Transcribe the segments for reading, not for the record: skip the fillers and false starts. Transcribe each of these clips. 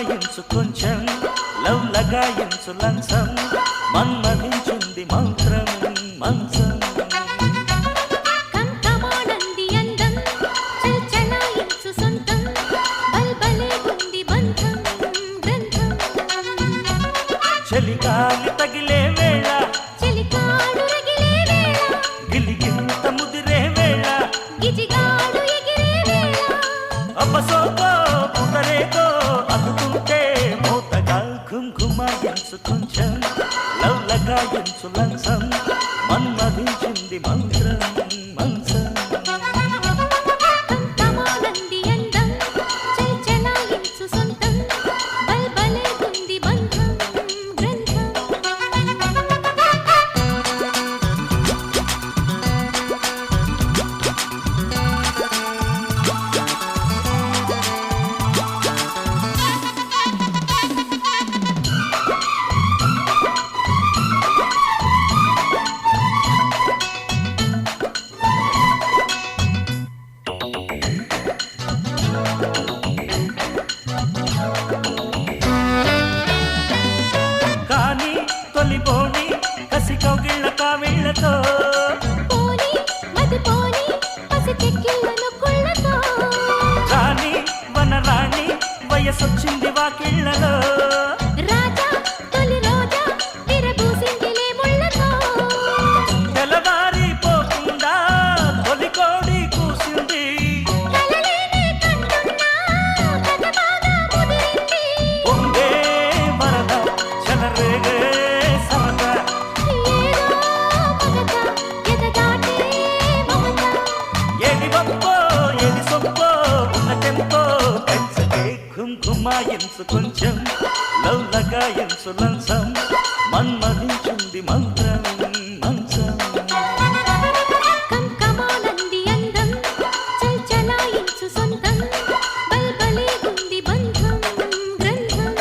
ఘుమాయించు కొంచెం లవ్ లగాయించు లంచం మన్మధించింది మంత్రం మంచం చలిగాలి తగిలే వేళ చలికాడు రగిలే వేళ గిలిగింత ముదిరే వేళ గిజిగాడు ఎగిరే వేళ అబ్బసోకో పుదరేకో అందుకుంటే మోతగా ఘుమాయించు కొంచెం లవ్ లగాయించు లంచం మన్మధించింది మంత్రం మంచం కంకమానంది అందం చల్చలాయించు సొంతం బల్బలే ఉంది బంధం గ్రంథం కానీ తొలిపోని కసి కౌగిళ్ళ కావిళ్ళతో పోని మది పోని పసి చెక్కిళ్ళను కుళ్ళతో రాణి వనరాణి వయసొచ్చింది వాకిళ్ళలో రాజా తొలి రోజా విరబూసిందిలే ముళ్ళతో తెల్లవారిపోకుండా తొలికోడి కూసింది కలలేనే కంటున్నా కథ బాగా ముదిరింది పొంగే వరద చెలరేగే సరదా ఏదో మగత ఎదగాటే మమత ఏది వప్పో ఏది సొప్పో ఉన్న టెంపో పెంచకే ఘుమాయించు కొంచెం లవ్ లగాయించు లంచం మన్మధించింది మంత్రం మంచం కంకమానంది అందం చల్చలాయించు సొంతం బల్బలే ఉంది బంధం గ్రంథం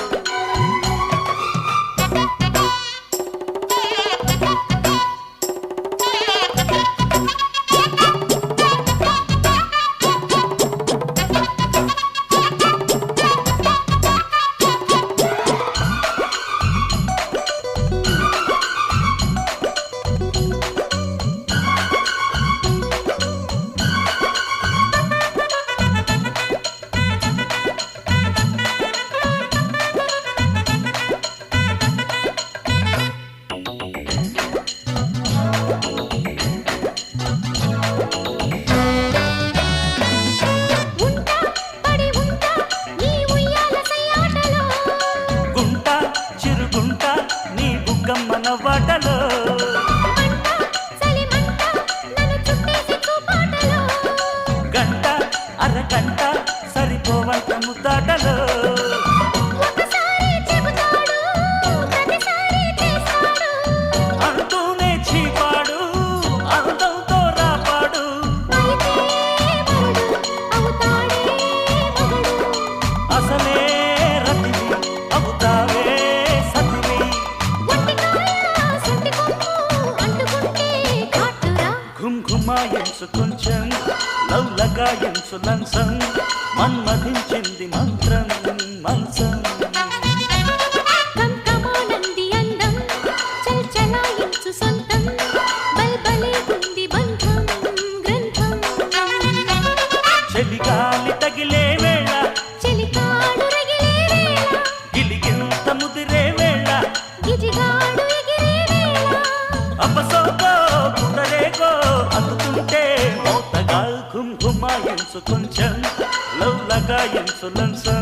ఉంటా పడి ఉంటా నీ ఉయ్యాల సయ్యాటలో గుంట చిరుగుంట నీ బుగ్గమ్మన వాటలో మంట చలిమంట నన్ను చుట్టేసి చూపాటలో గంట అరగంట సరిపోవంత ముద్దాటలో ఒకసారి చెబుతాడు ప్రతిసారి చేస్తాడు అంటూనే చీపాడు అందంతో రాపాడు అయితే వరుడు అవుతాడే మగడు అసలే రతివి అవుతావే సతివి ఒంటికాయ సొంటి కొమ్ము అంటుకుంటే కాటురా ఘుమాయించు కొంచెం లవ్ లగాయించు లంచం మన్మధించింది మంత్రం మంచం కంకమానంది అందం చల్చలాయించు సొంతం బల్బలే ఉంది బంధం గ్రంథం చలిగాలి తగిలే వేళ చలికాడు రగిలే వేళ గిలిగింత ముదిరే వేళ గిజిగాడు ఎగిరే వేళ అబ్బసోకో పుదరేకో అందుకుంటే మోతగా ఘుమాయించు కొంచెం లవ్ లగాయించు లంచం